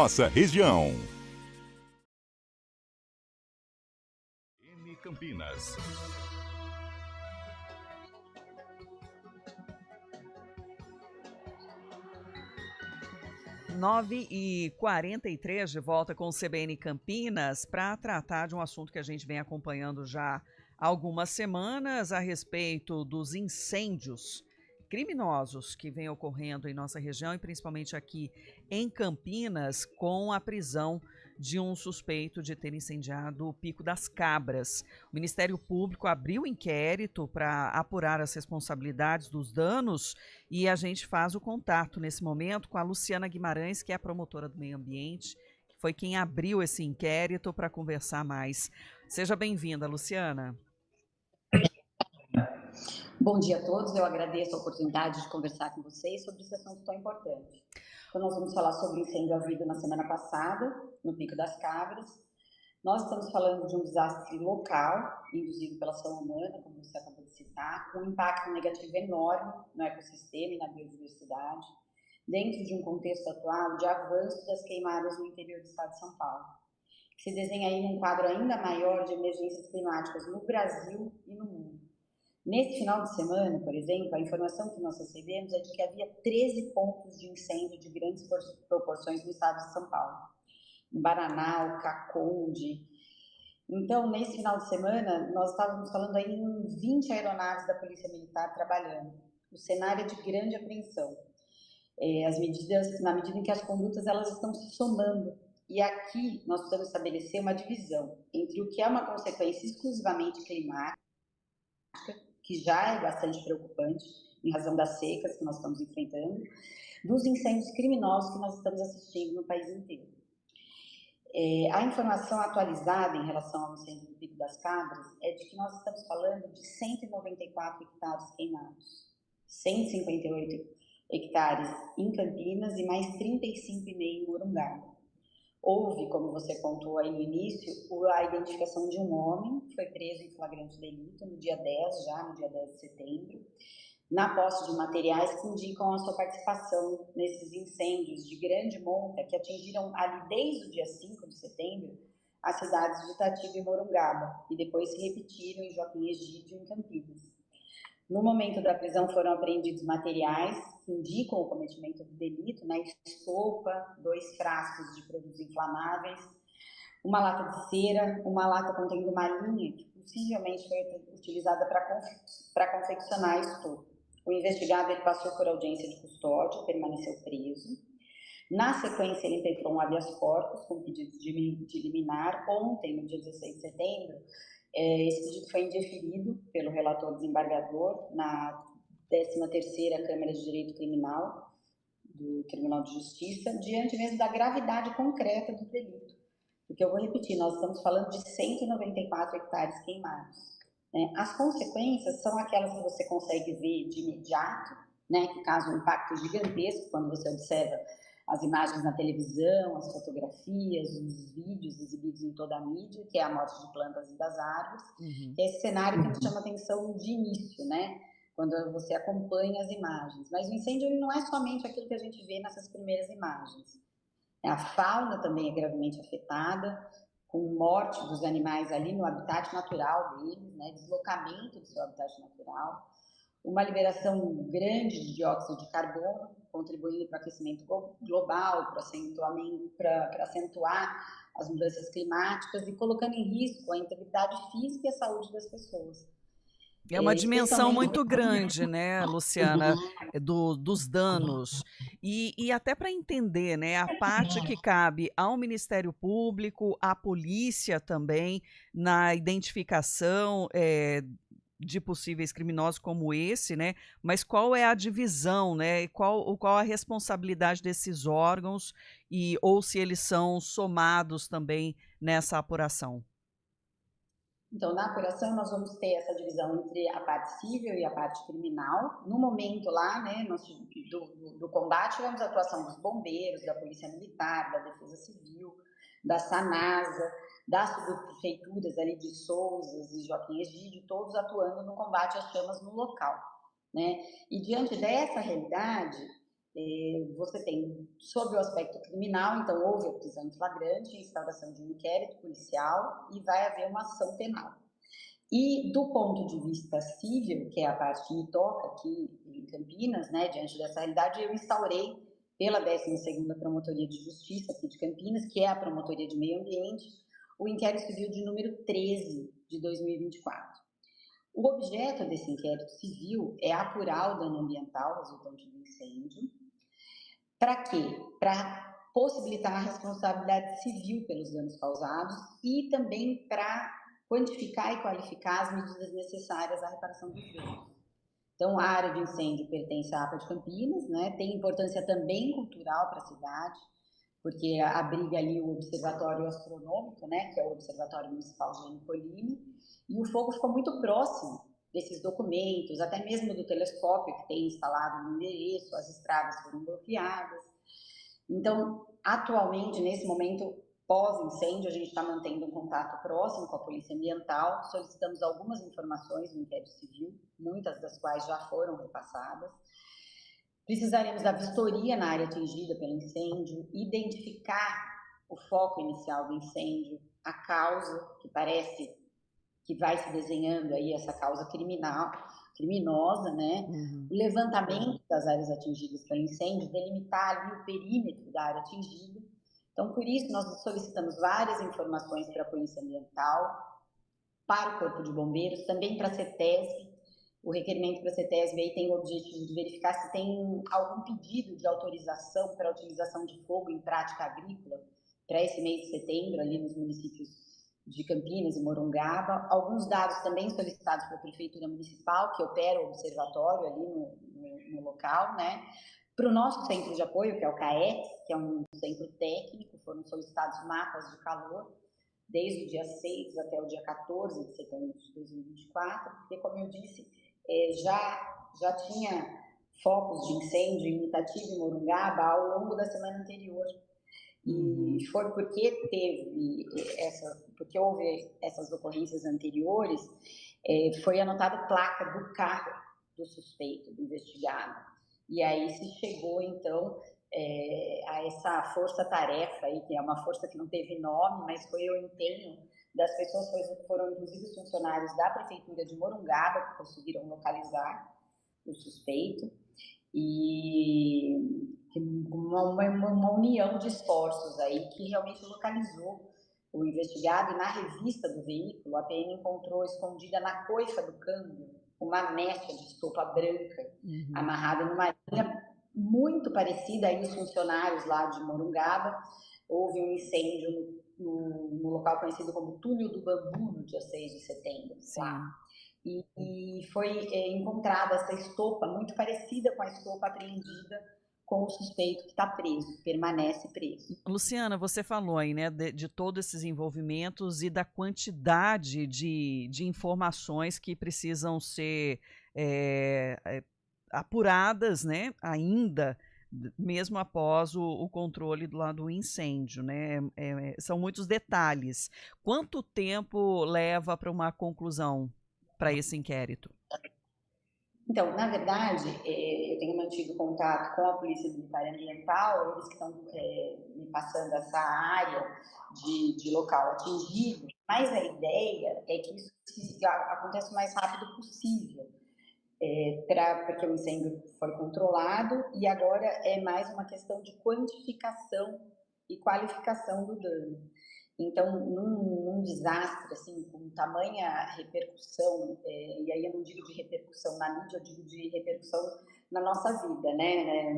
nossa região. N Campinas. Nove e 43 de volta com o CBN Campinas para tratar de um assunto que a gente vem acompanhando já há algumas semanas a respeito dos incêndios criminosos que vêm ocorrendo em nossa região e principalmente aqui em Campinas, com a prisão de um suspeito de ter incendiado o Pico das Cabras. O Ministério Público abriu inquérito para apurar as responsabilidades dos danos e a gente faz o contato nesse momento com a Luciana Guimarães, que é a promotora do meio ambiente, que foi quem abriu esse inquérito, para conversar mais. Seja bem-vinda, Luciana. Bom dia a todos, eu agradeço a oportunidade de conversar com vocês sobre esse assunto tão importante. Então, nós vamos falar sobre o incêndio havido na semana passada, no Pico das Cabras. Nós estamos falando de um desastre local, induzido pela ação humana, como você acabou de citar, com um impacto negativo enorme no ecossistema e na biodiversidade, dentro de um contexto atual de avanço das queimadas no interior do estado de São Paulo, que se desenha aí num quadro ainda maior de emergências climáticas no Brasil e no mundo. Nesse final de semana, por exemplo, a informação que nós recebemos é de que havia 13 pontos de incêndio de grandes proporções no estado de São Paulo. Em Bananal, Caconde. Então, nesse final de semana, nós estávamos falando aí em 20 aeronaves da Polícia Militar trabalhando. O cenário é de grande apreensão. As medidas, na medida em que as condutas elas estão se somando. E aqui nós precisamos estabelecer uma divisão entre o que é uma consequência exclusivamente climática, que já é bastante preocupante, em razão das secas que nós estamos enfrentando, dos incêndios criminosos que nós estamos assistindo no país inteiro. A informação atualizada em relação ao incêndio do Pico das Cabras é de que nós estamos falando de 194 hectares queimados, 158 hectares em Campinas e mais 35,5 em Morungaba. Houve, como você pontuou aí no início, a identificação de um homem que foi preso em flagrante delito no dia 10 de setembro, na posse de materiais que indicam a sua participação nesses incêndios de grande monta que atingiram ali desde o dia 5 de setembro as cidades de Itatiba e Morungaba e depois se repetiram em Joaquim Egídio e em Campinas. No momento da prisão foram apreendidos materiais que indicam o cometimento do delito, né? Estopa, 2 frascos de produtos inflamáveis, uma lata de cera, uma lata contendo uma linha que possivelmente foi utilizada para confeccionar a estopa. O investigado ele passou por audiência de custódia, permaneceu preso. Na sequência, ele impetrou um habeas corpus com pedido de liminar. Ontem, no dia 16 de setembro, esse pedido foi indeferido pelo relator desembargador na 13ª Câmara de Direito Criminal do Tribunal de Justiça, diante mesmo da gravidade concreta do delito. Porque eu vou repetir, nós estamos falando de 194 hectares queimados. Né? As consequências são aquelas que você consegue ver de imediato, né, que causam um impacto gigantesco quando você observa as imagens na televisão, as fotografias, os vídeos exibidos em toda a mídia, que é a morte de plantas e das árvores. Esse cenário que nos chama atenção de início, né? Quando você acompanha as imagens. Mas o incêndio ele não é somente aquilo que a gente vê nessas primeiras imagens. A fauna também é gravemente afetada, com morte dos animais ali no habitat natural deles, né? Deslocamento do seu habitat natural. Uma liberação grande de dióxido de carbono, contribuindo para o aquecimento global, para acentuar as mudanças climáticas e colocando em risco a integridade física e a saúde das pessoas. É uma dimensão muito grande, né, Luciana, dos danos. E até para entender, né, a parte que cabe ao Ministério Público, à polícia também, na identificação de possíveis criminosos como esse, né? Mas qual é a divisão, né? Qual a responsabilidade desses órgãos ou se eles são somados também nessa apuração? Então, na apuração, nós vamos ter essa divisão entre a parte civil e a parte criminal. No momento lá, né, do combate, tivemos a atuação dos bombeiros, da Polícia Militar, da Defesa Civil, da SANASA, das subprefeituras ali de Sousas e Joaquim Egídio, todos atuando no combate às chamas no local. Né? E diante dessa realidade, você tem, sob o aspecto criminal, então houve a prisão em flagrante, instauração de um inquérito policial e vai haver uma ação penal. E do ponto de vista civil, que é a parte que me toca aqui em Campinas, né, diante dessa realidade, eu instaurei pela 12ª Promotoria de Justiça aqui de Campinas, que é a Promotoria de Meio Ambiente, o inquérito civil de número 13 de 2024. O objeto desse inquérito civil é apurar o dano ambiental resultante do incêndio. Para quê? Para possibilitar a responsabilidade civil pelos danos causados e também para quantificar e qualificar as medidas necessárias à reparação dos danos. Então, a área de incêndio pertence à APA de Campinas, né? Tem importância também cultural para a cidade, porque abriga ali o Observatório Astronômico, né? Que é o Observatório Municipal Gianni Colini, e o fogo ficou muito próximo desses documentos, até mesmo do telescópio que tem instalado no endereço, as estradas foram bloqueadas. Então, atualmente, nesse momento pós-incêndio, a gente está mantendo um contato próximo com a Polícia Ambiental, solicitamos algumas informações no inquérito civil, muitas das quais já foram repassadas. Precisaremos da vistoria na área atingida pelo incêndio, identificar o foco inicial do incêndio, a causa, que parece que vai se desenhando aí essa causa criminosa, né? O levantamento das áreas atingidas pelo incêndio, delimitar ali o perímetro da área atingida. Então, por isso, nós solicitamos várias informações para a Polícia Ambiental, para o Corpo de Bombeiros, também para a CETESB. O requerimento para a CETESB aí tem o objetivo de verificar se tem algum pedido de autorização para a utilização de fogo em prática agrícola para esse mês de setembro, ali nos municípios de Campinas e Morungaba. Alguns dados também solicitados pela Prefeitura Municipal, que opera o observatório ali no local, né? Para o nosso centro de apoio, que é o CAEX, que é um centro técnico, foram solicitados mapas de calor desde o dia 6 até o dia 14 de setembro de 2024, porque, como eu disse, já tinha focos de incêndio em Itatiba e Morungaba ao longo da semana anterior. E foi porque porque houve essas ocorrências anteriores, foi anotada placa do carro do suspeito, do investigado. E aí se chegou, então, a essa força-tarefa aí, que é uma força que não teve nome, mas foi o empenho das pessoas, foram inclusive os funcionários da Prefeitura de Morungaba que conseguiram localizar o suspeito, e uma união de esforços aí que realmente localizou o investigado. E na revista do veículo, a PM encontrou escondida na coifa do câmbio uma mecha de estopa branca amarrada numa linha muito parecida aí os funcionários lá de Morungaba. Houve um incêndio no local conhecido como Túnel do Bambu no dia 6 de setembro. Lá. E foi encontrada essa estopa muito parecida com a estopa apreendida com o suspeito que está preso, permanece preso. Luciana, você falou aí, né, de todos esses envolvimentos e da quantidade de informações que precisam ser apuradas, né, ainda, mesmo após o controle do incêndio, né? São muitos detalhes. Quanto tempo leva para uma conclusão para esse inquérito? Então, na verdade, eu tenho mantido contato com a Polícia Militar Ambiental, eles que estão me passando essa área de local atingido, mas a ideia é que isso aconteça o mais rápido possível, porque o incêndio foi controlado e agora é mais uma questão de quantificação e qualificação do dano. Então, num desastre, assim, com tamanha repercussão, e aí eu não digo de repercussão na mídia, eu digo de repercussão na nossa vida, né,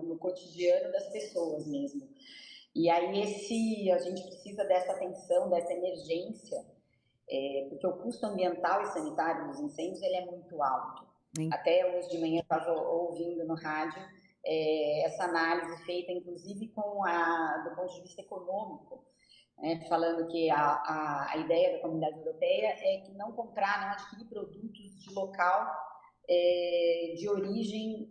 no cotidiano das pessoas mesmo. E aí a gente precisa dessa atenção, dessa emergência, porque o custo ambiental e sanitário dos incêndios ele é muito alto. Até hoje de manhã eu estava ouvindo no rádio essa análise feita, inclusive, do ponto de vista econômico, falando que a ideia da Comunidade Europeia é que não adquirir produtos de local de origem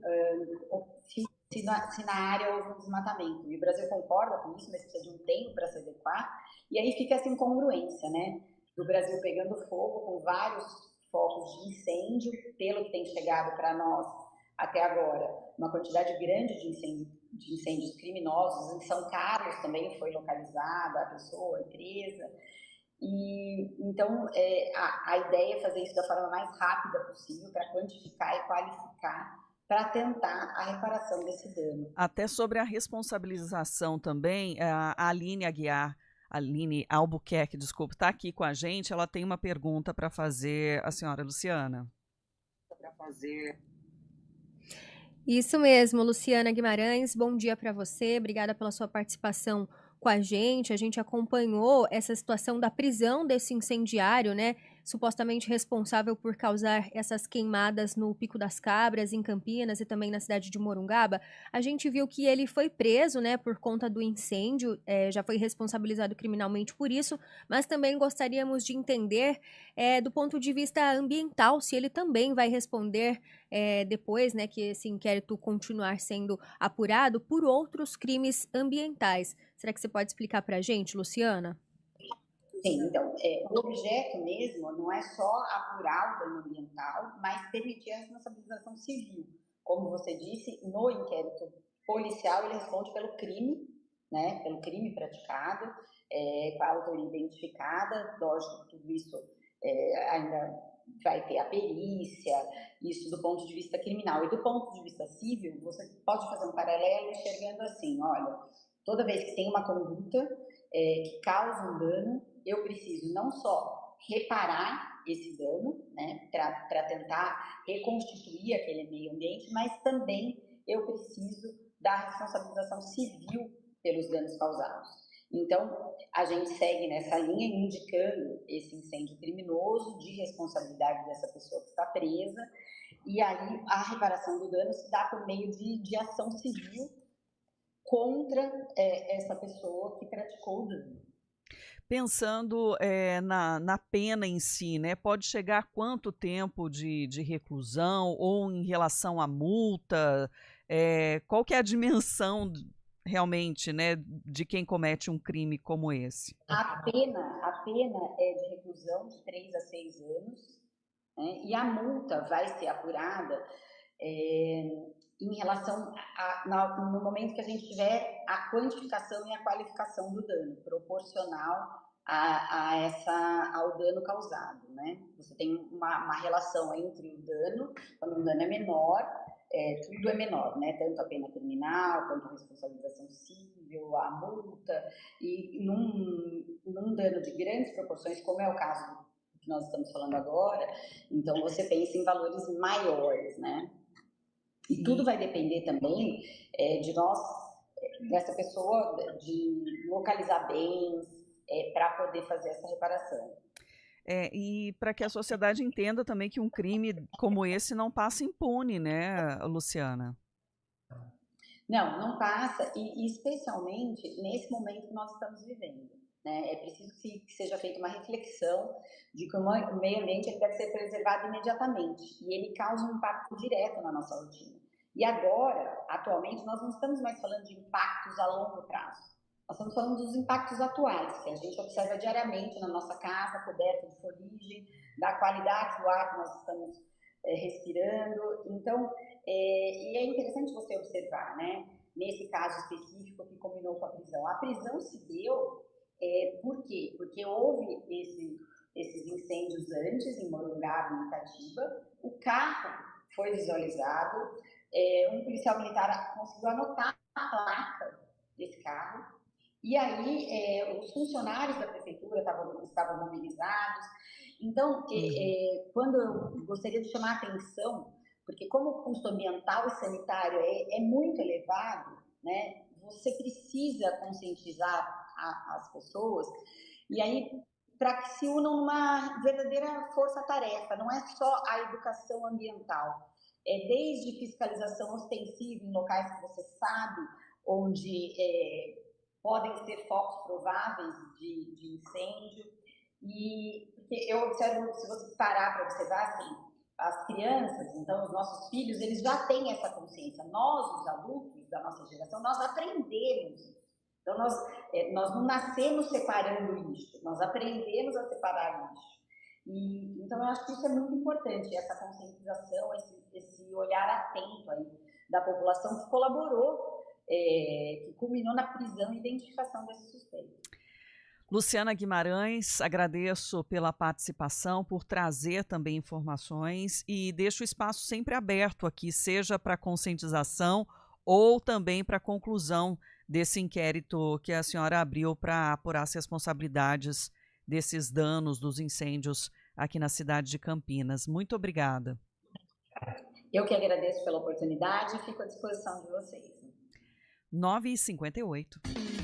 se na área houve um desmatamento. E o Brasil concorda com isso, mas precisa de um tempo para se adequar. E aí fica essa incongruência, né? Do Brasil pegando fogo com vários focos de incêndio, pelo que tem chegado para nós, até agora, uma quantidade grande de incêndios criminosos. Em São Carlos também foi localizada a pessoa, a empresa. E então a ideia é fazer isso da forma mais rápida possível para quantificar e qualificar para tentar a reparação desse dano. Até sobre a responsabilização também, a Aline Albuquerque, desculpa, está aqui com a gente. Ela tem uma pergunta para fazer à senhora Luciana. Isso mesmo, Luciana Guimarães, bom dia para você, obrigada pela sua participação com a gente acompanhou essa situação da prisão desse incendiário, né, supostamente responsável por causar essas queimadas no Pico das Cabras, em Campinas e também na cidade de Morungaba. A gente viu que ele foi preso, né, por conta do incêndio, já foi responsabilizado criminalmente por isso, mas também gostaríamos de entender, do ponto de vista ambiental, se ele também vai responder depois, né, que esse inquérito continuar sendo apurado por outros crimes ambientais. Será que você pode explicar para a gente, Luciana? Sim, então, o objeto mesmo não é só apurar o dano ambiental, mas permitir a responsabilização civil. Como você disse, no inquérito policial ele responde pelo crime, né, pelo crime praticado, com a autoria identificada. Lógico que tudo isso ainda vai ter a perícia, isso do ponto de vista criminal. E do ponto de vista civil, você pode fazer um paralelo enxergando assim, olha, toda vez que tem uma conduta que causa um dano, eu preciso não só reparar esse dano, né, para tentar reconstituir aquele meio ambiente, mas também eu preciso da responsabilização civil pelos danos causados. Então, a gente segue nessa linha indicando esse incêndio criminoso de responsabilidade dessa pessoa que está presa, e aí a reparação do dano se dá por meio de ação civil contra essa pessoa que praticou o dano. Pensando na pena em si, né? Pode chegar a quanto tempo de reclusão ou em relação à multa? Qual que é a dimensão realmente, né, de quem comete um crime como esse? A pena é de reclusão de 3 a 6 anos, né? E a multa vai ser apurada em relação no momento que a gente tiver a quantificação e a qualificação do dano, proporcional ao dano causado, né? Você tem uma relação entre o dano, quando o dano é menor, tudo é menor, né? Tanto a pena criminal, quanto a responsabilização civil, a multa, e num dano de grandes proporções, como é o caso que nós estamos falando agora, então você pensa em valores maiores, né? E tudo vai depender também de nós, dessa pessoa, de localizar bens para poder fazer essa reparação. E para que a sociedade entenda também que um crime como esse não passa impune, né, Luciana? Não passa, e especialmente nesse momento que nós estamos vivendo, né? É preciso que seja feita uma reflexão de que o meio ambiente ele deve ser preservado imediatamente, e ele causa um impacto direto na nossa rotina. E agora, atualmente, nós não estamos mais falando de impactos a longo prazo. Nós estamos falando dos impactos atuais, que a gente observa diariamente na nossa casa, coberta de fuligem, da qualidade do ar que nós estamos respirando. Então, e é interessante você observar, né, nesse caso específico que combinou com a prisão. A prisão se deu, por quê? Porque houve esses incêndios antes, em Morungaba e Itatiba, o carro foi visualizado, um policial militar conseguiu anotar a placa desse carro, e aí os funcionários da prefeitura estavam mobilizados. Então, quando eu gostaria de chamar a atenção, porque como o custo ambiental e sanitário é muito elevado, né, você precisa conscientizar as pessoas, e aí para que se unam numa verdadeira força-tarefa, não é só a educação ambiental, desde fiscalização ostensiva em locais que você sabe onde podem ser focos prováveis de incêndio, e porque eu observo, se você parar para observar, assim, as crianças, então os nossos filhos, eles já têm essa consciência. Nós, os adultos da nossa geração, nós aprendemos. Então nós não nascemos separando lixo, nós aprendemos a separar lixo. Então, eu acho que isso é muito importante, essa conscientização, esse olhar atento aí da população que colaborou, que culminou na prisão e identificação desse suspeito. Luciana Guimarães, agradeço pela participação, por trazer também informações e deixo o espaço sempre aberto aqui, seja para conscientização ou também para a conclusão desse inquérito que a senhora abriu para apurar as responsabilidades desses danos dos incêndios aqui na cidade de Campinas. Muito obrigada. Eu que agradeço pela oportunidade e fico à disposição de vocês. 9h58.